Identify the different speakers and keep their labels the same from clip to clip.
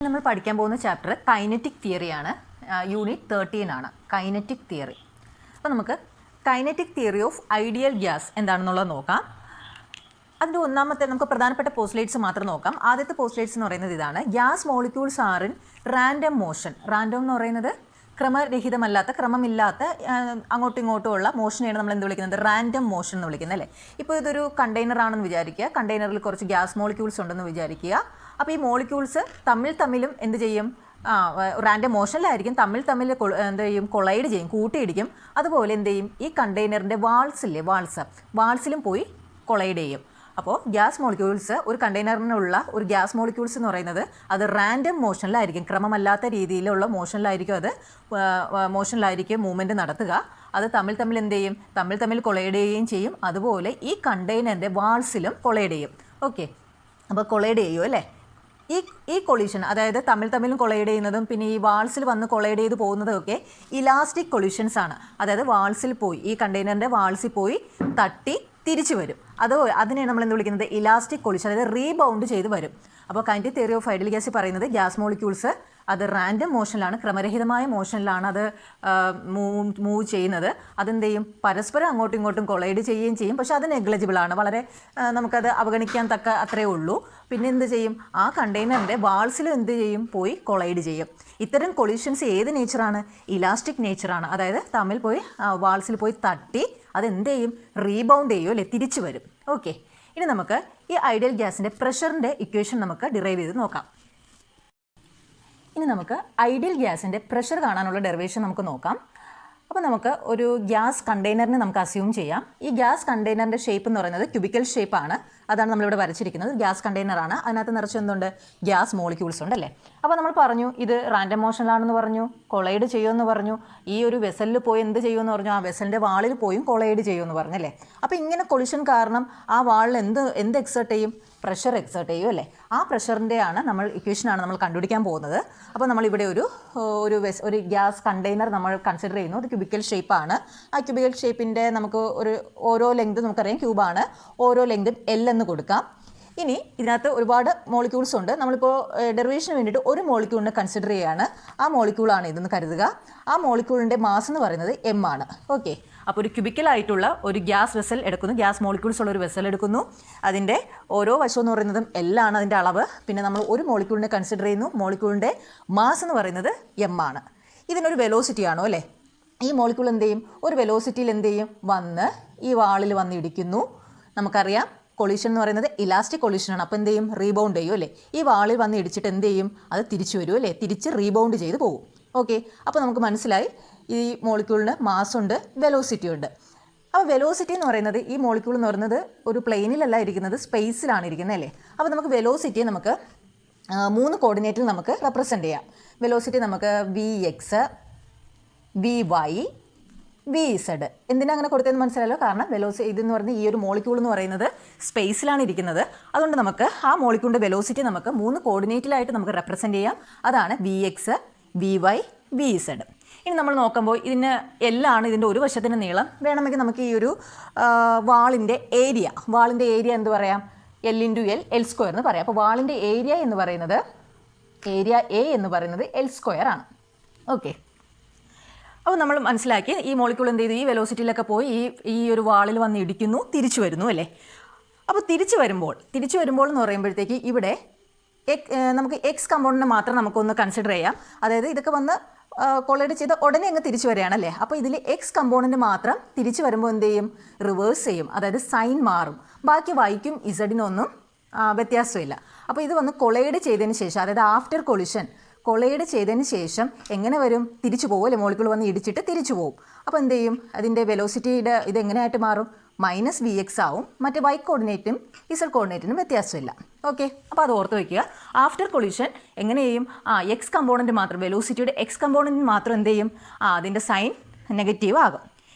Speaker 1: നമ്മൾ പഠിക്കാൻ പോകുന്ന ചാപ്റ്റർ കൈനറ്റിക് തിയറിയാണ്. യൂണിറ്റ് 13 ആണ് കൈനറ്റിക് തിയറി. അപ്പോൾ നമുക്ക് kinetic theory of ideal gas എന്താണെന്നുള്ളത് നോക്കാം. അതിൻ്റെ ഒന്നാമത്തെ നമുക്ക് പ്രധാനപ്പെട്ട പോസ്റ്റ്ലേറ്റ്സ് മാത്രം നോക്കാം. ആദ്യത്തെ പോസ്റ്റ്ലേറ്റ്സ് എന്ന് പറയുന്നത് ഇതാണ്: gas molecules are in random motion. Random എന്ന് പറയുന്നത് ക്രമരഹിതമല്ലാത്ത, ക്രമമില്ലാത്ത അങ്ങോട്ടും ഇങ്ങോട്ടും ഉള്ള മോഷനെയാണ് നമ്മൾ എന്ത് വിളിക്കുന്നത്? റാൻഡം മോഷൻ എന്ന് വിളിക്കുന്നത് അല്ലേ. ഇപ്പോൾ ഇതൊരു കണ്ടെയ്നർ ആണെന്ന് വിചാരിക്കുക. കണ്ടെയ്നറിൽ കുറച്ച് ഗ്യാസ് മോളിക്യൂൾസ് ഉണ്ടെന്ന് വിചാരിക്കുക. അപ്പോൾ ഈ മോളിക്യൂൾസ് തമ്മിലും എന്ത് ചെയ്യും? റാൻഡം മോഷനിലായിരിക്കും. തമ്മിൽ എന്ത് ചെയ്യും? കൊളൈഡ് ചെയ്യും, കൂട്ടിയിടിക്കും. അതുപോലെ എന്ത് ചെയ്യും? ഈ കണ്ടെയ്നറിൻ്റെ വാൾസില്ലേ, വാൾസിലും പോയി കൊളൈഡ് ചെയ്യും. അപ്പോൾ ഗ്യാസ് മോളിക്യൂൾസ്, ഒരു കണ്ടെയ്നറിനുള്ള ഒരു ഗ്യാസ് മോളിക്യൂൾസ് എന്ന് പറയുന്നത് അത് റാൻഡം മോഷനിലായിരിക്കും, ക്രമമല്ലാത്ത രീതിയിലുള്ള മോഷനിലായിരിക്കും മൂവ്മെൻറ്റ് നടത്തുക. അത് തമ്മിൽ എന്ത് ചെയ്യും? തമ്മിൽ കൊളൈഡ് ചെയ്യുകയും ചെയ്യും. അതുപോലെ ഈ കണ്ടെയ്നറിൻ്റെ വാൾസിലും കൊളൈഡ് ചെയ്യും. ഓക്കെ, അപ്പോൾ കൊളൈഡ് ചെയ്യും അല്ലേ. ഈ കൊളീഷൻ, അതായത് തമ്മിലും കൊളൈഡ് ചെയ്യുന്നതും പിന്നെ ഈ വാൾസിൽ വന്ന് കൊളൈഡ് ചെയ്ത് പോകുന്നതൊക്കെ ഇലാസ്റ്റിക് കൊളീഷൻസ് ആണ്. അതായത് വാൾസിൽ പോയി, ഈ കണ്ടെയ്നറിൻ്റെ വാൾസിൽ പോയി തട്ടി തിരിച്ചു വരും. അതിനെ നമ്മൾ എന്ത് വിളിക്കുന്നത്? ഇലാസ്റ്റിക് കൊളീഷൻ, അതായത് റീബൗണ്ട് ചെയ്ത് വരും. അപ്പോൾ kinetic theory of ideal gas പറയുന്നത് ഗ്യാസ് മോളിക്യൂൾസ് അത് റാൻഡം മോഷനിലാണ്, ക്രമരഹിതമായ മോഷനിലാണ് അത് മൂവ് ചെയ്യുന്നത്. അതെന്ത് ചെയ്യും? പരസ്പരം അങ്ങോട്ടും ഇങ്ങോട്ടും കൊളൈഡ് ചെയ്യുകയും ചെയ്യും. പക്ഷെ അത് നെഗ്ലിജിബിളാണ്, വളരെ നമുക്കത് അവഗണിക്കാൻ തക്ക അത്രയേ ഉള്ളൂ. പിന്നെ എന്ത് ചെയ്യും? ആ കണ്ടെയ്നറിൻ്റെ വാൾസിലും എന്ത് ചെയ്യും? പോയി കൊളൈഡ് ചെയ്യും. ഇത്തരം കൊളീഷൻസ് ഏത് നേച്ചറാണ്? ഇലാസ്റ്റിക് നേച്ചറാണ്. അതായത് തമ്മിൽ പോയി വാൾസിൽ പോയി തട്ടി അതെന്ത് ചെയ്യും? റീബൗണ്ട് ചെയ്യും അല്ലേ, തിരിച്ചു വരും. ഓക്കെ, ഇനി നമുക്ക് ഈ ഐഡിയൽ ഗ്യാസിൻ്റെ പ്രഷറിൻ്റെ ഇക്വേഷൻ നമുക്ക് ഡിറൈവ് ചെയ്ത് നോക്കാം. ഇനി നമുക്ക് ഐഡിയൽ ഗ്യാസിൻ്റെ പ്രഷർ കാണാനുള്ള ഡെറിവേഷൻ നമുക്ക് നോക്കാം. അപ്പോൾ നമുക്ക് ഒരു ഗ്യാസ് കണ്ടെയ്നറിനെ നമുക്ക് അസ്യൂം ചെയ്യാം. ഈ ഗ്യാസ് കണ്ടെയ്നറിൻ്റെ ഷേപ്പ് എന്ന് പറയുന്നത് ക്യൂബിക്കൽ ഷേപ്പാണ്. അതാണ് നമ്മളിവിടെ വരച്ചിരിക്കുന്നത്. ഗ്യാസ് കണ്ടെയ്നറാണ്. അതിനകത്ത് നിറച്ച് എന്തുണ്ട്? ഗ്യാസ് മോളിക്യൂൾസ് ഉണ്ടല്ലേ. അപ്പോൾ നമ്മൾ പറഞ്ഞു ഇത് റാൻഡം മോഷനിലാണെന്ന് പറഞ്ഞു, കൊളൈഡ് ചെയ്യുമെന്ന് പറഞ്ഞു. ഈ ഒരു വെസലിൽ പോയി എന്ത് ചെയ്യുമെന്ന് പറഞ്ഞു? ആ വെസലിൻ്റെ വാളിൽ പോയും കൊളൈഡ് ചെയ്യുമെന്ന് പറഞ്ഞല്ലേ. അപ്പോൾ ഇങ്ങനെ കൊളിഷൻ കാരണം ആ വാളിൽ എന്ത് എക്സേർട്ട് ചെയ്യും? പ്രഷർ എക്സേർട്ട് ചെയ്യും അല്ലേ. ആ പ്രഷറിൻ്റെയാണ് ഇക്വേഷനാണ് നമ്മൾ കണ്ടുപിടിക്കാൻ പോകുന്നത്. അപ്പോൾ നമ്മളിവിടെ ഒരു ഗ്യാസ് കണ്ടെയ്നർ നമ്മൾ കൺസിഡർ ചെയ്യുന്നു. അത് ക്യൂബിക്കൽ ഷേപ്പാണ്. ആ ക്യൂബിക്കൽ ഷേപ്പിൻ്റെ നമുക്ക് ഓരോ ലെങ്ത് നമുക്കറിയാം, ക്യൂബാണ്. ഓരോ ലെങ്തും L എന്ന് കൊടുക്കാം. ഇനി ഇതിനകത്ത് ഒരുപാട് മോളിക്യൂൾസ് ഉണ്ട്. നമ്മളിപ്പോൾ ഡെറിവേഷന് വേണ്ടിയിട്ട് ഒരു മോളിക്യൂളിനെ കൺസിഡർ ചെയ്യുകയാണ്. ആ മോളിക്യൂളാണ് ഇതെന്ന് കരുതുക. ആ മോളിക്യൂളിൻ്റെ മാസ് എന്ന് പറയുന്നത് M ആണ്. ഓക്കെ, അപ്പോൾ ഒരു ക്യൂബിക്കലായിട്ടുള്ള ഒരു ഗ്യാസ് വെസൽ എടുക്കുന്നു, ഗ്യാസ് മോളിക്യൂൾസ് ഉള്ള ഒരു വെസൽ എടുക്കുന്നു. അതിൻ്റെ ഓരോ വശം എന്ന് പറയുന്നതും L ആണ് അതിൻ്റെ അളവ്. പിന്നെ നമ്മൾ ഒരു മോളിക്യൂളിനെ കൺസിഡർ ചെയ്യുന്നു. മോളിക്യൂളിൻ്റെ മാസ് എന്ന് പറയുന്നത് M ആണ്. ഇതിനൊരു വെലോസിറ്റി ആണോ അല്ലേ. ഈ മോളിക്യൂൾ എന്ത് ചെയ്യും? ഒരു വെലോസിറ്റിയിൽ എന്ത് ചെയ്യും? വന്ന് ഈ വാളിൽ വന്ന് ഇടിക്കുന്നു. നമുക്കറിയാം കൊളീഷൻ എന്ന് പറയുന്നത് ഇലാസ്റ്റിക് കൊളീഷനാണ്. അപ്പോൾ എന്ത് ചെയ്യും? റീബൗണ്ട് ചെയ്യും അല്ലേ. ഈ വാളിൽ വന്ന് ഇടിച്ചിട്ട് എന്ത് ചെയ്യും? അത് തിരിച്ചു വരും അല്ലേ, തിരിച്ച് റീബൗണ്ട് ചെയ്ത് പോകും. ഓക്കെ, അപ്പോൾ നമുക്ക് മനസ്സിലായി ഈ മോളിക്യൂളിന് മാസ് ഉണ്ട്, വെലോസിറ്റി ഉണ്ട്. അപ്പോൾ വെലോസിറ്റി എന്ന് പറയുന്നത്, ഈ മോളിക്യൂൾ എന്ന് പറയുന്നത് ഒരു പ്ലെയിനിലല്ല ഇരിക്കുന്നത്, സ്പേസിലാണ് ഇരിക്കുന്നത് അല്ലേ. അപ്പോൾ നമുക്ക് വെലോസിറ്റിയെ നമുക്ക് 3 കോർഡിനേറ്റിൽ നമുക്ക് റെപ്രസെൻ്റ് ചെയ്യാം. വെലോസിറ്റി നമുക്ക് Vx, Vy, Vz. എന്തിനാ അങ്ങനെ കൊടുത്തതെന്ന് മനസ്സിലായല്ലോ. കാരണം ഇതെന്ന് പറയുന്നത് ഈ ഒരു മോളിക്യൂൾ എന്ന് പറയുന്നത് സ്പേസിലാണ് ഇരിക്കുന്നത്. അതുകൊണ്ട് നമുക്ക് ആ മോളിക്യൂളിൻ്റെ വെലോസിറ്റി നമുക്ക് 3 കോർഡിനേറ്റിലായിട്ട് നമുക്ക് റെപ്രസെൻ്റ് ചെയ്യാം. അതാണ് Vx, Vy, Vz. ഇനി നമ്മൾ നോക്കുമ്പോൾ ഇതിന് എല്ലാണ് ഇതിൻ്റെ ഒരു വശത്തിൻ്റെ നീളം. വേണമെങ്കിൽ നമുക്ക് ഈ ഒരു വാളിൻ്റെ ഏരിയ എന്ത് പറയാം? L × L² എന്ന് പറയാം. അപ്പോൾ വാളിൻ്റെ ഏരിയ A എന്ന് പറയുന്നത് L² ആണ്. ഓക്കെ, അപ്പോൾ നമ്മൾ മനസ്സിലാക്കി ഈ മോളിക്യൂൾ എന്ത് ചെയ്തു? ഈ വെലോസിറ്റിയിലൊക്കെ പോയി ഈ ഒരു വാളിൽ വന്ന് ഇടിക്കുന്നു, തിരിച്ചു വരുന്നു അല്ലേ. അപ്പോൾ തിരിച്ചു വരുമ്പോൾ എന്ന് പറയുമ്പോഴത്തേക്ക് ഇവിടെ നമുക്ക് എക്സ് കമ്പോണൻറ്റ് മാത്രം നമുക്കൊന്ന് കൺസിഡർ ചെയ്യാം. അതായത് ഇതൊക്കെ വന്ന് കൊളൈഡ് ചെയ്ത് ഉടനെ അങ്ങ് തിരിച്ചു വരികയാണല്ലേ. അപ്പോൾ ഇതിൽ എക്സ് കമ്പോണൻറ്റ് മാത്രം തിരിച്ചു വരുമ്പോൾ എന്ത് ചെയ്യും? റിവേഴ്സ് ചെയ്യും. അതായത് സൈൻ മാറും. ബാക്കി വൈക്കും ഇസഡിനൊന്നും വ്യത്യാസമില്ല. അപ്പോൾ ഇത് വന്ന് കൊളൈഡ് ചെയ്തതിന് ശേഷം, അതായത് ആഫ്റ്റർ കൊളൈഡ് ചെയ്തതിന് ശേഷം എങ്ങനെ വരും? തിരിച്ചു പോകും അല്ലേ. മോളിക്യൂൾ വന്ന് ഇടിച്ചിട്ട് തിരിച്ചു പോകും. അപ്പോൾ എന്ത് ചെയ്യും? അതിൻ്റെ വെലോസിറ്റിയുടെ ഇത് എങ്ങനെയായിട്ട് മാറും? -Vx ആവും. മറ്റേ y കോർഡിനേറ്റും Z കോർഡിനേറ്റിനും വ്യത്യാസമില്ല. ഓക്കെ, അപ്പോൾ അത് ഓർത്ത് വയ്ക്കുക. ആഫ്റ്റർ കൊളീഷൻ എങ്ങനെ ചെയ്യും? എക്സ് കമ്പോണൻറ്റ് മാത്രം, വെലോസിറ്റിയുടെ എക്സ് കമ്പോണൻറ്റ് മാത്രം എന്ത് ചെയ്യും? അതിൻ്റെ സൈൻ നെഗറ്റീവ് ആകും.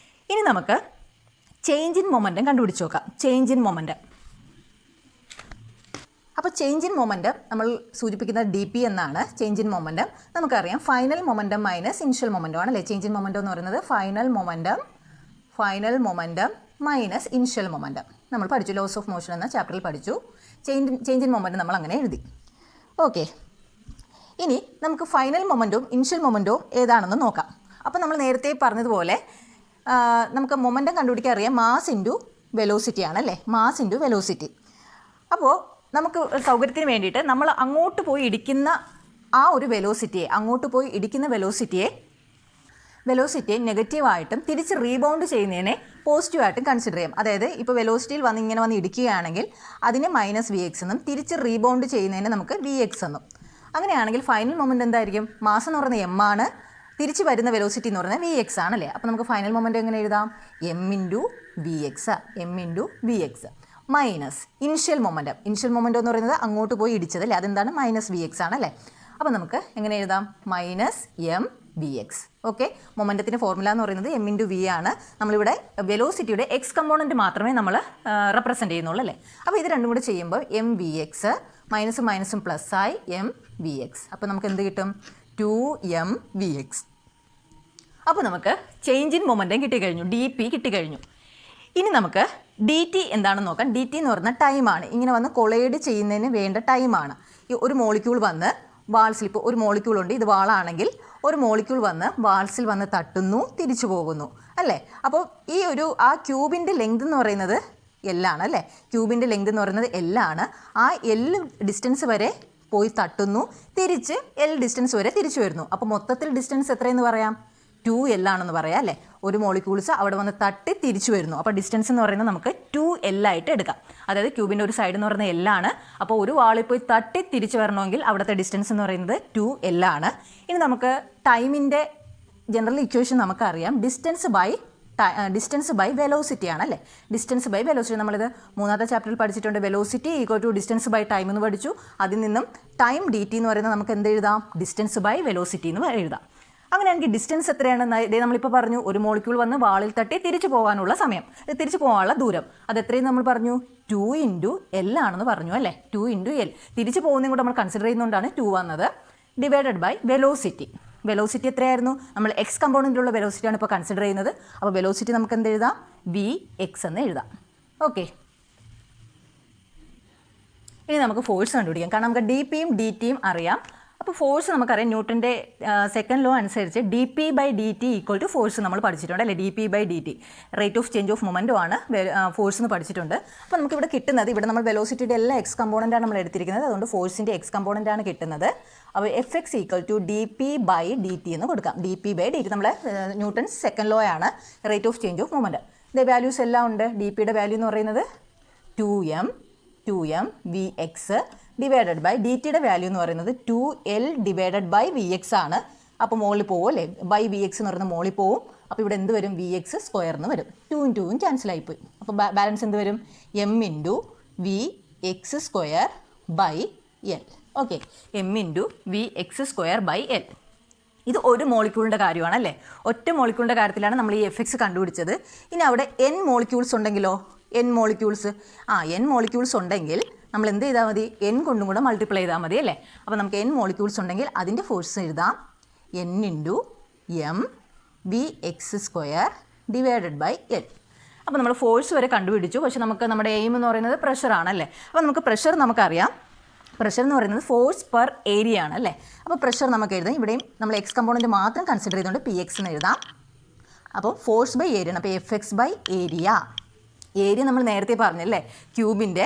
Speaker 1: ഇനി നമുക്ക് ചേഞ്ച് ഇൻ മൊമെൻറ്റം കണ്ടുപിടിച്ച് നോക്കാം. Change in momentum. അപ്പോൾ ചേഞ്ച് ഇൻ മൊമെൻറ്റം നമ്മൾ സൂചിപ്പിക്കുന്നത് dP എന്നാണ്. ചേഞ്ച് ഇൻ മൊമെൻറ്റം നമുക്കറിയാം final momentum minus initial momentum ആണല്ലേ. ചേഞ്ച് ഇൻ മൊമെൻറ്റം എന്ന് പറയുന്നത് final momentum minus initial momentum. നമ്മൾ പഠിച്ചു, ലോസ് ഓഫ് മോഷൻ എന്ന ചാപ്റ്ററിൽ പഠിച്ചു. ചേഞ്ച് ഇൻ മൊമെൻറ്റം നമ്മൾ അങ്ങനെ എഴുതി. ഓക്കെ, ഇനി നമുക്ക് ഫൈനൽ മൊമെൻറ്റവും ഇനിഷ്യൽ മൊമെൻറ്റവും ഏതാണെന്ന് നോക്കാം. അപ്പോൾ നമ്മൾ നേരത്തെ പറഞ്ഞതുപോലെ നമുക്ക് മൊമെൻറ്റം കണ്ടുപിടിക്കാൻ അറിയാം മാസ് ഇൻറ്റു വെലോസിറ്റി ആണല്ലേ, മാസ് ഇൻറ്റു വെലോസിറ്റി. അപ്പോൾ നമുക്ക് സൗകര്യത്തിന് വേണ്ടിയിട്ട് നമ്മൾ അങ്ങോട്ട് പോയി ഇടിക്കുന്ന ആ ഒരു വെലോസിറ്റിയെ നെഗറ്റീവായിട്ടും തിരിച്ച് റീബൗണ്ട് ചെയ്യുന്നതിനെ പോസിറ്റീവായിട്ടും കൺസിഡർ ചെയ്യാം. അതായത് ഇപ്പോൾ വെലോസിറ്റിയിൽ ഇങ്ങനെ വന്ന് ഇടിക്കുകയാണെങ്കിൽ അതിനെ -Vx എന്നും തിരിച്ച് റീബൗണ്ട് ചെയ്യുന്നതിനെ നമുക്ക് Vx എന്നും. അങ്ങനെയാണെങ്കിൽ ഫൈനൽ മൊമെൻറ്റ് എന്തായിരിക്കും? മാസ് എന്ന് പറയുന്നത് m ആണ്, തിരിച്ച് വരുന്ന വെലോസിറ്റി എന്ന് പറയുന്നത് Vx ആണല്ലേ. അപ്പോൾ നമുക്ക് ഫൈനൽ മൊമെൻറ്റ് എങ്ങനെ എഴുതാം? m into Vx minus initial momentum എന്ന് പറയുന്നത് അങ്ങോട്ട് പോയി ഇടിച്ചതല്ലേ, അതെന്താണ്? -Vx ആണല്ലേ. അപ്പോൾ നമുക്ക് എങ്ങനെ എഴുതാം? -mVx. ഓക്കെ, മൊമെൻറ്റത്തിൻ്റെ ഫോർമുല എന്ന് പറയുന്നത് m ഇൻറ്റു v ആണ്. നമ്മളിവിടെ വെലോസിറ്റിയുടെ എക്സ് കമ്പോണൻറ്റ് മാത്രമേ നമ്മൾ റെപ്രസെൻറ്റ് ചെയ്യുന്നുള്ളൂ അല്ലേ. അപ്പോൾ ഇത് രണ്ടും കൂടി ചെയ്യുമ്പോൾ mVx മൈനസും മൈനസും പ്ലസ് ആയി mVx. അപ്പോൾ നമുക്ക് എന്ത് കിട്ടും? 2mVx. അപ്പോൾ നമുക്ക് ചേഞ്ച് ഇൻ മൊമെൻറ്റം കിട്ടിക്കഴിഞ്ഞു, dp കിട്ടിക്കഴിഞ്ഞു. ഇനി നമുക്ക് dt എന്താണെന്ന് നോക്കാം. dt എന്ന് പറയുന്ന ടൈമാണ്, ഇങ്ങനെ വന്ന് കൊളൈഡ് ചെയ്യുന്നതിന് വേണ്ട ടൈമാണ്. ഈ ഒരു മോളിക്യൂൾ വന്ന് വാൾസിൽ, ഇപ്പോൾ ഒരു മോളിക്യൂൾ ഉണ്ട്, ഇത് വാളാണെങ്കിൽ ഒരു മോളിക്യൂൾ വന്ന് വാൾസിൽ വന്ന് തട്ടുന്നു, തിരിച്ചു പോകുന്നു അല്ലേ. അപ്പോൾ ഈ ആ ക്യൂബിൻ്റെ ലെങ്ത് എന്ന് പറയുന്നത് L ആണ് അല്ലേ. ക്യൂബിൻ്റെ ലെങ്ത് എന്ന് പറയുന്നത് L ആണ്. ആ L ഡിസ്റ്റൻസ് വരെ പോയി തട്ടുന്നു, തിരിച്ച് L ഡിസ്റ്റൻസ് വരെ തിരിച്ചു വരുന്നു. അപ്പോൾ മൊത്തത്തിൽ ഡിസ്റ്റൻസ് എത്രയെന്ന് പറയാം? 2L ആണെന്ന് പറയാം അല്ലേ. ഒരു മോളിക്യൂൾസ് അവിടെ വന്ന് തട്ടി തിരിച്ചു വരുന്നു. അപ്പോൾ ഡിസ്റ്റൻസ് എന്ന് പറയുന്നത് നമുക്ക് 2L ആയിട്ട് എടുക്കാം. അതായത് ക്യൂബിൻ്റെ ഒരു സൈഡ് എന്ന് പറയുന്നത് L ആണ്. അപ്പോൾ ഒരു വാളിൽ പോയി തട്ടി തിരിച്ചു വരണമെങ്കിൽ അവിടുത്തെ ഡിസ്റ്റൻസ് എന്ന് പറയുന്നത് 2L ആണ്. ഇനി നമുക്ക് ടൈമിൻ്റെ ജനറൽ ഇക്വേഷൻ നമുക്കറിയാം, ഡിസ്റ്റൻസ് ബൈ വെലോസിറ്റി ആണല്ലേ. ഡിസ്റ്റൻസ് ബൈ വെലോസിറ്റി നമ്മളിത് മൂന്നാമത്തെ ചാപ്റ്ററിൽ പഠിച്ചിട്ടുണ്ട്. Velocity equal to distance by time എന്ന് പഠിച്ചു. അതിൽ നിന്നും ടൈം dt എന്ന് പറയുന്നത് നമുക്ക് എന്ത് എഴുതാം? ഡിസ്റ്റൻസ് ബൈ വെലോസിറ്റി എന്ന് എഴുതാം. അങ്ങനെയാണെങ്കിൽ ഡിസ്റ്റൻസ് എത്രയാണെന്ന് ഇതേ നമ്മളിപ്പോൾ പറഞ്ഞു, ഒരു മോളിക്യൂൾ വന്ന് വാളിൽ തട്ടി തിരിച്ചു പോകാനുള്ള സമയം, തിരിച്ചു പോകാനുള്ള ദൂരം, അത് എത്രയും നമ്മൾ പറഞ്ഞു? 2 ഇൻറ്റു L ആണെന്ന് പറഞ്ഞു അല്ലേ. 2 ഇൻറ്റു L തിരിച്ചു പോകുന്നതും കൂടെ നമ്മൾ കൺസിഡർ ചെയ്യുന്നതുകൊണ്ടാണ് 2 വന്നത്. Divided by velocity. വെലോസിറ്റി എത്രയായിരുന്നു? നമ്മൾ എക്സ് കമ്പോണൻറ്റിലുള്ള വെലോസിറ്റിയാണ് ഇപ്പോൾ കൺസിഡർ ചെയ്യുന്നത്. അപ്പോൾ വെലോസിറ്റി നമുക്ക് എന്ത് എഴുതാം? Vx എന്ന് എഴുതാം. ഓക്കെ, ഇനി നമുക്ക് ഫോഴ്സ് കണ്ടുപിടിക്കാം. കാരണം നമുക്ക് dpയും dtയും അറിയാം. അപ്പോൾ ഫോഴ്സ് നമുക്കറിയാം, ന്യൂട്ടൻ്റെ സെക്കൻഡ് ലോ അനുസരിച്ച് dp/dt ഈക്വൽ ടു ഫോഴ്സ് നമ്മൾ പഠിച്ചിട്ടുണ്ട് അല്ലേ. dp/dt rate of change of momentum ആണ് ഫോഴ്സ് എന്ന് പഠിച്ചിട്ടുണ്ട്. അപ്പോൾ നമുക്കിവിടെ കിട്ടുന്നത്, ഇവിടെ നമ്മൾ വെലോസിറ്റിയുടെ എല്ലാ എക്സ് കമ്പോണൻ്റാണ് നമ്മൾ എടുത്തിരിക്കുന്നത്, അതുകൊണ്ട് ഫോഴ്സിൻ്റെ എക്സ് കമ്പോണൻ്റാണ് കിട്ടുന്നത്. അപ്പോൾ Fx ഈക്വൽ ടു dp/dt എന്ന് കൊടുക്കാം. dp/dt നമ്മൾ ന്യൂട്ടൺസ് സെക്കൻഡ് ലോ ആണ്, rate of change of momentum. ഇതിൻ്റെ വാല്യൂസ് എല്ലാം ഉണ്ട്. dpയുടെ വാല്യൂ എന്ന് പറയുന്നത് 2m Vx ഡിവൈഡഡ് ബൈ ഡിറ്റിയുടെ വാല്യൂ എന്ന് പറയുന്നത് 2L ഡിവൈഡഡ് ബൈ Vx ആണ്. അപ്പോൾ മോളിൽ പോകും അല്ലേ, ബൈ Vx എന്ന് പറയുന്നത് മോളിൽ പോവും. അപ്പോൾ ഇവിടെ എന്ത് വരും? Vx സ്ക്വയർ എന്ന് വരും. 2ഉം 2ഉം ക്യാൻസൽ ആയിപ്പോയി. അപ്പോൾ ബാലൻസ് എന്ത് വരും? m into Vx square by L. Okay, m into Vx square by L. ഇത് ഒരു മോളിക്യൂളിൻ്റെ കാര്യമാണ് അല്ലേ. ഒറ്റ മോളിക്യൂളിൻ്റെ കാര്യത്തിലാണ് നമ്മൾ ഈ Fx കണ്ടുപിടിച്ചത്. ഇനി അവിടെ n മോളിക്യൂൾസ് ഉണ്ടെങ്കിലോ? n മോളിക്യൂൾസ് ഉണ്ടെങ്കിൽ നമ്മൾ എന്ത് ചെയ്താൽ മതി? n കൊണ്ടും കൂടെ മൾട്ടിപ്ലൈ ചെയ്താൽ മതി അല്ലേ. അപ്പോൾ നമുക്ക് n മോളിക്യൂൾസ് ഉണ്ടെങ്കിൽ അതിൻ്റെ ഫോഴ്സ് എഴുതാം n into m Vx square divided by L. അപ്പോൾ നമ്മൾ ഫോഴ്സ് വരെ കണ്ടുപിടിച്ചു. പക്ഷേ നമുക്ക് നമ്മുടെ എയിം എന്ന് പറയുന്നത് പ്രഷറാണല്ലേ. അപ്പോൾ നമുക്ക് പ്രഷർ നമുക്കറിയാം. പ്രഷർ എന്ന് പറയുന്നത് ഫോഴ്സ് പെർ ഏരിയ ആണ് അല്ലേ. അപ്പോൾ പ്രഷർ നമുക്ക് എഴുതാം. ഇവിടെയും നമ്മൾ എക്സ് കമ്പോണൻറ്റ് മാത്രം കൺസിഡർ ചെയ്തുകൊണ്ട് Px എന്ന് എഴുതാം. അപ്പോൾ ഫോഴ്സ് ബൈ ഏരിയ ആണ്. അപ്പോൾ Fx ബൈ ഏരിയ നമ്മൾ നേരത്തെ പറഞ്ഞല്ലേ, ക്യൂബിൻ്റെ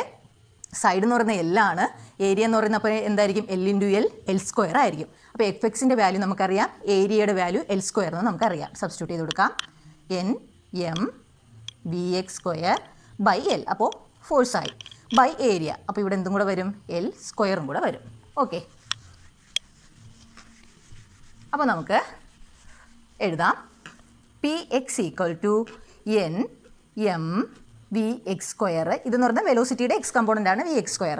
Speaker 1: സൈഡ് എന്ന് പറയുന്നത് L ആണ്. ഏരിയ എന്ന് പറയുന്നത് അപ്പോൾ എന്തായിരിക്കും? L ഇൻറ്റു L സ്ക്വയർ ആയിരിക്കും. അപ്പോൾ Fxൻ്റെ വാല്യൂ നമുക്കറിയാം, ഏരിയയുടെ വാല്യൂ L സ്ക്വയർ എന്ന് നമുക്കറിയാം. സബ്സ്റ്റിറ്റ്യൂട്ട് ചെയ്ത് കൊടുക്കാം. m Vx square by L. അപ്പോൾ ഫോഴ്സായി ബൈ ഏരിയ. അപ്പോൾ ഇവിടെ എന്തും കൂടെ വരും? L സ്ക്വയറും കൂടെ വരും. ഓക്കെ, അപ്പോൾ നമുക്ക് എഴുതാം Px equal to m Vx square. ഇതെന്ന് പറഞ്ഞാൽ വെലോസിറ്റിയുടെ എക്സ് കമ്പോണൻ്റ് ആണ് Vx square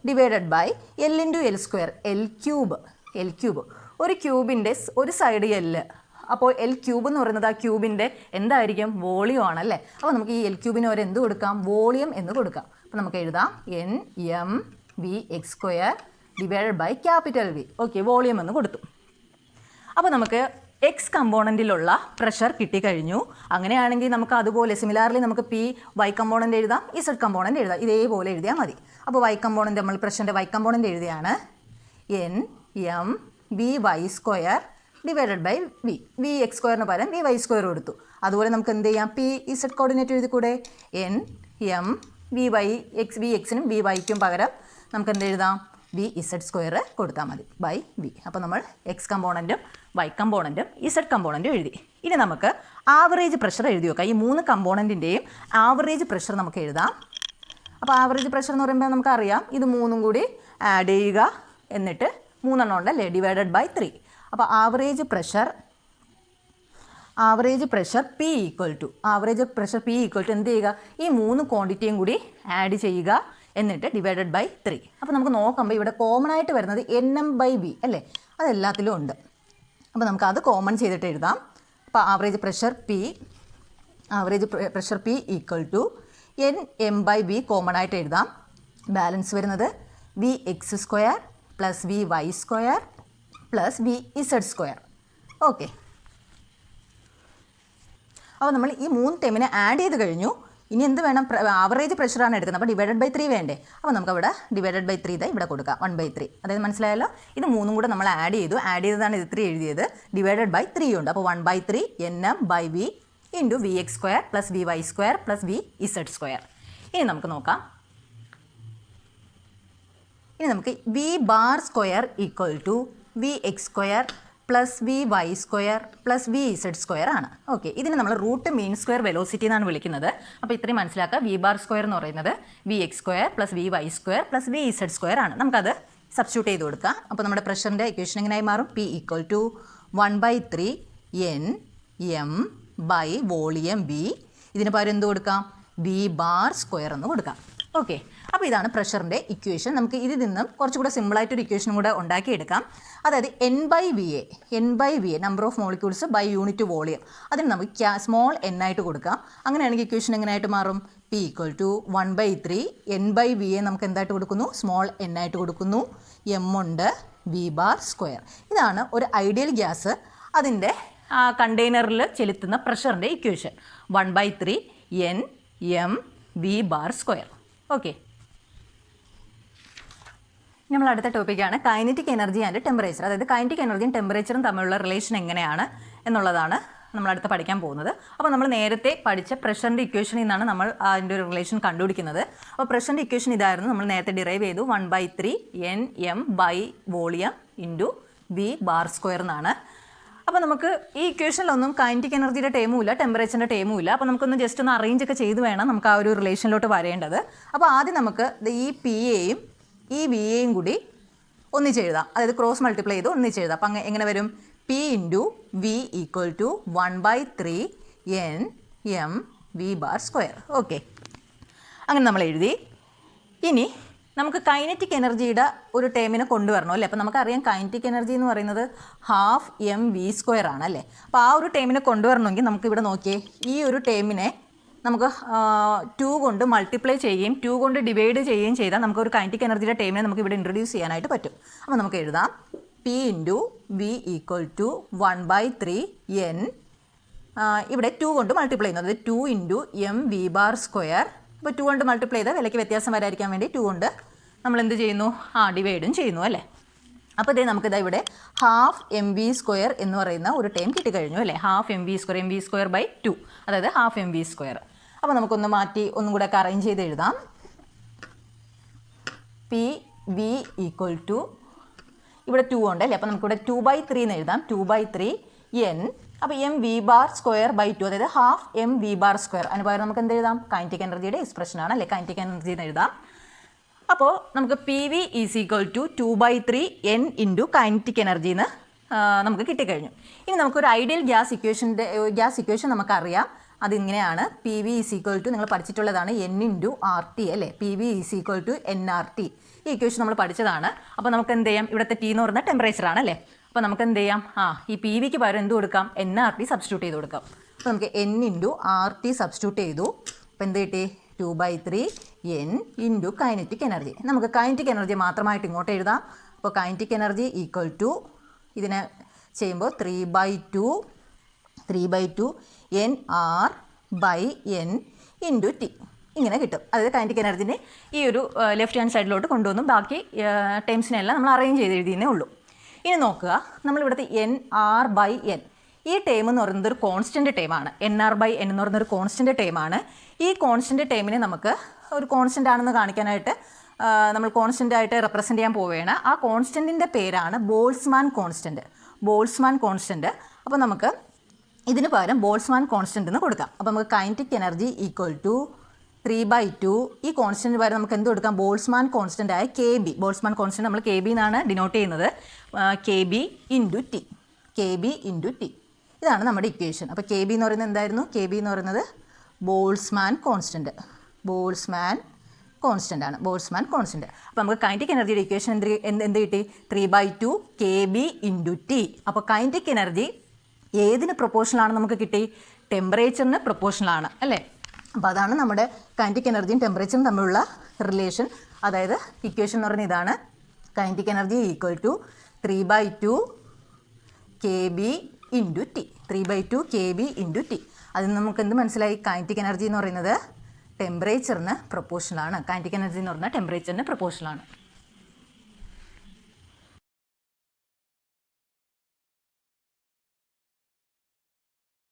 Speaker 1: divided by L into L square. L cube ഒരു ക്യൂബിൻ്റെ ഒരു സൈഡ് L. അപ്പോൾ L ക്യൂബ് എന്ന് പറയുന്നത് ആ ക്യൂബിൻ്റെ എന്തായിരിക്കും? വോളിയം ആണല്ലേ. അപ്പോൾ നമുക്ക് ഈ L ക്യൂബിന് ഒരു എന്ത് കൊടുക്കാം? വോളിയം എന്ന് കൊടുക്കാം. അപ്പോൾ നമുക്ക് എഴുതാം m Vx square divided by capital V. Okay, volume എന്ന് കൊടുത്തു. അപ്പോൾ നമുക്ക് എക്സ് കമ്പോണൻറ്റിലുള്ള പ്രഷർ കിട്ടിക്കഴിഞ്ഞു. അങ്ങനെയാണെങ്കിൽ നമുക്ക് അതുപോലെ സിമിലാർലി നമുക്ക് y കമ്പോണൻ്റ് എഴുതാം, z കമ്പോണൻ്റ് എഴുതാം. ഇതേപോലെ എഴുതിയാൽ മതി. അപ്പോൾ y കമ്പോണൻ്റ് നമ്മൾ പ്രഷറിൻ്റെ y കമ്പോണൻ്റ് എഴുതിയാണ് m V Y square divided by V. V X സ്ക്വയറിന് പകരം വി വൈ സ്ക്വയർ കൊടുത്തു. അതുപോലെ നമുക്ക് എന്ത് ചെയ്യാം, പി ഇസഡ് കോർഡിനേറ്റ് എഴുതിക്കൂടെ, N M V Y X, V എക്സിനും വി വൈക്കും പകരം നമുക്ക് എന്ത് എഴുതാം, വി ഇസഡ് സ്ക്വയർ കൊടുത്താൽ മതി ബൈ വി. അപ്പോൾ നമ്മൾ എക്സ് കമ്പോണൻറ്റും വൈ കമ്പോണൻറ്റും ഇസഡ് കമ്പോണൻറ്റും എഴുതി. ഇനി നമുക്ക് ആവറേജ് പ്രഷർ എഴുതി വെക്കാം. ഈ 3 കമ്പോണൻറ്റിൻ്റെയും ആവറേജ് പ്രഷർ നമുക്ക് എഴുതാം. അപ്പോൾ ആവറേജ് പ്രഷർ എന്ന് പറയുമ്പോൾ നമുക്കറിയാം, ഇത് 3ഉം കൂടി ആഡ് ചെയ്യുക, എന്നിട്ട് 3 എണ്ണം ഉണ്ടല്ലേ, ഡിവൈഡഡ് ബൈ 3. അപ്പോൾ average pressure P equal to എന്ത് ചെയ്യുക, ഈ 3 ക്വാണ്ടിറ്റിയും കൂടി ആഡ് ചെയ്യുക, എന്നിട്ട് ഡിവൈഡഡ് ബൈ 3. അപ്പോൾ നമുക്ക് നോക്കുമ്പോൾ ഇവിടെ കോമൺ ആയിട്ട് വരുന്നത് NM/V അല്ലേ, അതെല്ലാത്തിലും ഉണ്ട്. അപ്പോൾ നമുക്ക് അത് കോമൺ ചെയ്തിട്ട് എഴുതാം. അപ്പോൾ average pressure P equal to NM/V common ആയിട്ട് എഴുതാം. ബാലൻസ് വരുന്നത് v x square plus v Y square plus v z square. Okay, അപ്പോൾ നമ്മൾ ഈ 3 ടേമിനെ ആഡ് ചെയ്ത് കഴിഞ്ഞു. ഇനി എന്ത് വേണം, ആവറേജ് പ്രഷറാണ് എടുക്കുന്നത്, അപ്പോൾ ഡിവൈഡഡ് ബൈ 3 വേണ്ടേ. അപ്പോൾ നമുക്കവിടെ ഡിവൈഡഡ് ബൈ 3 ഇവിടെ കൊടുക്കാം, 1/3. അതായത് മനസ്സിലായല്ലോ, ഇത് 3ഉം കൂടെ നമ്മൾ ആഡ് ചെയ്തതാണ് ഇത് 3 എഴുതിയത്. ഡിവൈഡഡ് ബൈ 3 ഉണ്ട്. അപ്പോൾ 1/3 NM/V into v x square plus v Y square plus v z square. ഇനി നമുക്ക് നോക്കാം. ഇനി നമുക്ക് v bar square equal to v x square plus v Y square plus v z square ആണ്. Okay, ഇതിന് നമ്മൾ റൂട്ട് മീൻ സ്ക്വയർ വെലോസിറ്റി എന്നാണ് വിളിക്കുന്നത്. അപ്പോൾ ഇത്രയും മനസ്സിലാക്കുക. വി ബാർ സ്ക്വയർ എന്ന് പറയുന്നത് v x square plus v Y square plus v z square ആണ്. നമുക്കത് സബ്സ്റ്റിറ്റ്യൂട്ട് ചെയ്ത് കൊടുക്കാം. അപ്പോൾ നമ്മുടെ പ്രഷറിൻ്റെ ഇക്വേഷൻ എങ്ങനെയായി മാറും, P equal to 1/3 NM by volume B. ഇതിന് പകരം എന്ത് കൊടുക്കാം, വി ബാർ സ്ക്വയർ എന്ന് കൊടുക്കാം. ഓക്കെ, അപ്പോൾ ഇതാണ് പ്രഷറിൻ്റെ ഇക്വേഷൻ. നമുക്ക് ഇതിൽ നിന്നും കുറച്ചുകൂടെ സിമ്പിളായിട്ടൊരു ഇക്വേഷനും കൂടെ ഉണ്ടാക്കിയെടുക്കാം. അതായത് N/VA number of molecules by unit volume, അതിന് നമുക്ക് സ്മോൾ n ആയിട്ട് കൊടുക്കാം. അങ്ങനെയാണെങ്കിൽ ഇക്വേഷൻ എങ്ങനെയായിട്ട് മാറും, പി ഈക്വൽ ടു 1/3 N/VA നമുക്ക് എന്തായിട്ട് കൊടുക്കുന്നു, സ്മോൾ n ആയിട്ട് കൊടുക്കുന്നു. എം ഉണ്ട് വി ബാർ സ്ക്വയർ. ഇതാണ് ഒരു ഐഡിയൽ ഗ്യാസ് അതിൻ്റെ കണ്ടെയ്നറിൽ ചെലുത്തുന്ന പ്രഷറിൻ്റെ equation, 1/3 NM V bar square. Okay, നമ്മൾ അടുത്ത ടോപ്പിക്കാണ് കൈനറ്റിക് എനർജി ആൻഡ് ടെമ്പറേച്ചർ. അതായത് കൈനറ്റിക് എനർജിയും ടെമ്പറേച്ചറും തമ്മിലുള്ള റിലേഷൻ എങ്ങനെയാണ് എന്നുള്ളതാണ് നമ്മൾ അടുത്ത് പഠിക്കാൻ പോകുന്നത്. അപ്പോൾ നമ്മൾ നേരത്തെ പഠിച്ച പ്രഷറിൻ്റെ ഇക്വേഷനിൽ നിന്നാണ് നമ്മൾ അതിൻ്റെ ഒരു റിലേഷൻ കണ്ടുപിടിക്കുന്നത്. അപ്പോൾ പ്രഷറിൻ്റെ ഇക്വേഷൻ ഇതായിരുന്നു, നമ്മൾ നേരത്തെ ഡിറൈവ് ചെയ്തു, 1/3 NM by volume into v bar square എന്നാണ്. അപ്പോൾ നമുക്ക് ഈ ഇക്വേഷനിലൊന്നും കൈനറ്റിക് എനർജിയുടെ ടേമും ഇല്ല, ടെമ്പറേച്ചറിൻ്റെ ടേമും ഇല്ല. അപ്പോൾ നമുക്കൊന്ന് ജസ്റ്റ് ഒന്ന് അറേഞ്ച് ഒക്കെ ചെയ്ത് വേണം നമുക്ക് ആ ഒരു റിലേഷനിലോട്ട് വരേണ്ടത്. അപ്പോൾ ആദ്യം നമുക്ക് ഈ പി എയും ഈ വി എയും കൂടി ഒന്നിച്ചെഴുതാം, അതായത് ക്രോസ് മൾട്ടിപ്ലൈ ചെയ്ത് ഒന്നിച്ചെഴുതാം. അപ്പം എങ്ങനെ വരും, P into V equal to 1/3 NM V bar square. Okay, അങ്ങനെ നമ്മൾ എഴുതി. ഇനി നമുക്ക് കൈനറ്റിക് എനർജിയുടെ ഒരു ടേമിനെ കൊണ്ടുവരണം അല്ലേ. അപ്പോൾ നമുക്കറിയാം കൈനറ്റിക് എനർജി എന്ന് പറയുന്നത് 1/2 mv² ആണ് അല്ലേ. അപ്പോൾ ആ ഒരു ടേമിനെ കൊണ്ടുവരണമെങ്കിൽ നമുക്ക് ഇവിടെ നോക്കിയേ, ഈ ഒരു ടേമിനെ നമുക്ക് 2 കൊണ്ട് മൾട്ടിപ്ലൈ ചെയ്യുകയും 2 കൊണ്ട് ഡിവൈഡ് ചെയ്യുകയും ചെയ്താൽ നമുക്ക് ഒരു കൈനറ്റിക് എനർജിയുടെ ടേമിനെ നമുക്ക് ഇവിടെ ഇൻട്രൊഡ്യൂസ് ചെയ്യാനായിട്ട് പറ്റും. അപ്പോൾ നമുക്ക് എഴുതാം, P into V equal to 1/3 N, ഇവിടെ 2 കൊണ്ട് മൾട്ടിപ്ലൈ ചെയ്യുന്നത് 2 into M V bar square. അപ്പോൾ 2 കൊണ്ട് മൾട്ടിപ്ലൈ ചെയ്താൽ വിലയ്ക്ക് വ്യത്യാസം വരാതിരിക്കാൻ വേണ്ടി 2 കൊണ്ട് നമ്മൾ എന്ത് ചെയ്യുന്നു, ഡിവൈഡും ചെയ്യുന്നു അല്ലേ. അപ്പോൾ ഇതേ നമുക്കിതാ ഇവിടെ 1/2 mv² എന്ന് പറയുന്ന ഒരു ടേം കിട്ടിക്കഴിഞ്ഞു അല്ലേ. 1/2 mv² ബൈ 2, അതായത് 1/2 mv². അപ്പോൾ നമുക്കൊന്ന് മാറ്റി ഒന്നും കൂടെ ഒക്കെ അറേഞ്ച് ചെയ്ത് എഴുതാം. പി വി ഈക്വൽ ടു ഇവിടെ 2 ഉണ്ട് അല്ലേ. അപ്പോൾ നമുക്കിവിടെ 2/3 എന്ന് എഴുതാം, 2/3 N. അപ്പോൾ M V bar square by 2, അതായത് 1/2 mv ബാർ സ്ക്വയർ. അതിന് പകരം നമുക്ക് എന്ത് എഴുതാം, കൈനറ്റിക് എനർജിയുടെ എക്സ്പ്രഷനാണ് അല്ലേ, കൈനറ്റിക് എനർജി എന്ന് എഴുതാം. അപ്പോൾ നമുക്ക് P V is equal to 2/3 N into kinetic energy എന്ന് നമുക്ക് കിട്ടിക്കഴിഞ്ഞു. ഇനി നമുക്കൊരു ഐഡിയൽ ഗ്യാസ് ഇക്വേഷൻ നമുക്കറിയാം. അതിങ്ങനെയാണ്, P V is equal to, നിങ്ങൾ പഠിച്ചിട്ടുള്ളതാണ്, N ഇൻറ്റു RT അല്ലേ. P V is equal to NRT. ഈ ഇക്വേഷൻ നമ്മൾ പഠിച്ചതാണ്. അപ്പോൾ നമുക്ക് എന്ത് ചെയ്യാം, ഇവിടുത്തെ T എന്ന് പറയുന്നത് ടെമ്പറേച്ചർ ആണ് അല്ലേ. അപ്പോൾ നമുക്ക് എന്ത് ചെയ്യാം, ഈ പി വിക്ക് പകരം എന്ത് കൊടുക്കാം, NRT സബ്സ്റ്റിറ്റ്യൂട്ട് ചെയ്ത് കൊടുക്കാം. അപ്പോൾ നമുക്ക് N ഇൻറ്റു RT സബ്സ്റ്റിറ്റ്യൂട്ട് ചെയ്തു. അപ്പോൾ എന്ത് കിട്ടി, 2/3 N ഇൻറ്റു കൈനറ്റിക് എനർജി. നമുക്ക് കൈനറ്റിക് എനർജി മാത്രമായിട്ട് ഇങ്ങോട്ട് എഴുതാം. അപ്പോൾ കൈനറ്റിക് എനർജി ഈക്വൽ ടു, ഇതിനെ ചെയ്യുമ്പോൾ 3/2 NR by N into T ഇങ്ങനെ കിട്ടും. അതായത് കൈനറ്റിക് എനർജിനെ ഈ ഒരു ലെഫ്റ്റ് ഹാൻഡ് സൈഡിലോട്ട് കൊണ്ടുവന്നു ബാക്കി ടേംസിനെല്ലാം നമ്മൾ അറേഞ്ച് ചെയ്ത് എഴുതിയേ ഉള്ളൂ. ഇനി നോക്കുക, നമ്മളിവിടുത്തെ NR/N ഈ ടേം എന്ന് പറയുന്നത് ഒരു കോൺസ്റ്റൻ്റ് ടേമാണ്. NR/N എന്ന് പറയുന്നൊരു കോൺസ്റ്റൻ്റ് ടേമാണ്. ഈ കോൺസ്റ്റൻ്റ് ടേമിനെ നമുക്ക് ഒരു കോൺസ്റ്റൻ്റ് ആണെന്ന് കാണിക്കാനായിട്ട് നമ്മൾ കോൺസ്റ്റൻ്റ് ആയിട്ട് റെപ്രസെൻ്റ് ചെയ്യാൻ പോവുകയാണ്. ആ കോൺസ്റ്റൻറ്റിൻ്റെ പേരാണ് ബോൾസ്മാൻ കോൺസ്റ്റൻറ്റ്. Boltzmann constant. അപ്പോൾ നമുക്ക് ഇതിന് പകരം ബോൾസ്മാൻ കോൺസ്റ്റൻറ്റ് എന്ന് കൊടുക്കാം. അപ്പോൾ നമുക്ക് കൈനറ്റിക് എനർജി ഈക്വൽ ടു 3/2 ഈ കോൺസ്റ്റൻറ്റ് പകരം നമുക്ക് എന്ത് കൊടുക്കാം? ബോൾസ്മാൻ കോൺസ്റ്റൻ്റ് ആയ KB. ബോൾസ്മാൻ കോൺസ്റ്റൻറ്റ് നമ്മൾ KB എന്നാണ് ഡിനോട്ട് ചെയ്യുന്നത്. KB into T. KB into T. ഇതാണ് നമ്മുടെ ഇക്വേഷൻ. അപ്പോൾ KB എന്ന് പറയുന്നത് എന്തായിരുന്നു? KB എന്ന് പറയുന്നത് ബോൾസ്മാൻ കോൺസ്റ്റൻറ്റ്. ബോൾസ്മാൻ കോൺസ്റ്റൻ്റ് ആണ്. Boltzmann constant. അപ്പോൾ നമുക്ക് കൈനറ്റിക് എനർജിയുടെ ഇക്വേഷൻ എന്ത് കിട്ടി? 3/2 KB ഇൻറ്റു T. അപ്പോൾ കൈനറ്റിക് എനർജി ഏതിന് പ്രൊപ്പോർഷനാണ് നമുക്ക് കിട്ടി? ടെമ്പറേച്ചറിന് പ്രൊപ്പോർഷനാണ് അല്ലേ? അപ്പോൾ അതാണ് നമ്മുടെ കൈനറ്റിക് എനർജിയും ടെമ്പറേച്ചറും തമ്മിലുള്ള റിലേഷൻ. അതായത് ഇക്വേഷൻ എന്ന് പറയുന്നത് ഇതാണ്. Kinetic energy equal to 3/2 KB into T. 3/2 KB into T. അതിൽ നമുക്ക് എന്ത് മനസ്സിലായി? കൈനറ്റിക് എനർജി എന്ന് പറയുന്നത് ടെമ്പറേച്ചറിന് പ്രൊപ്പോർഷനാണ്. കൈനറ്റിക് എനർജി എന്ന് പറഞ്ഞാൽ ടെമ്പറേച്ചറിന് പ്രൊപ്പോർഷനാണ്.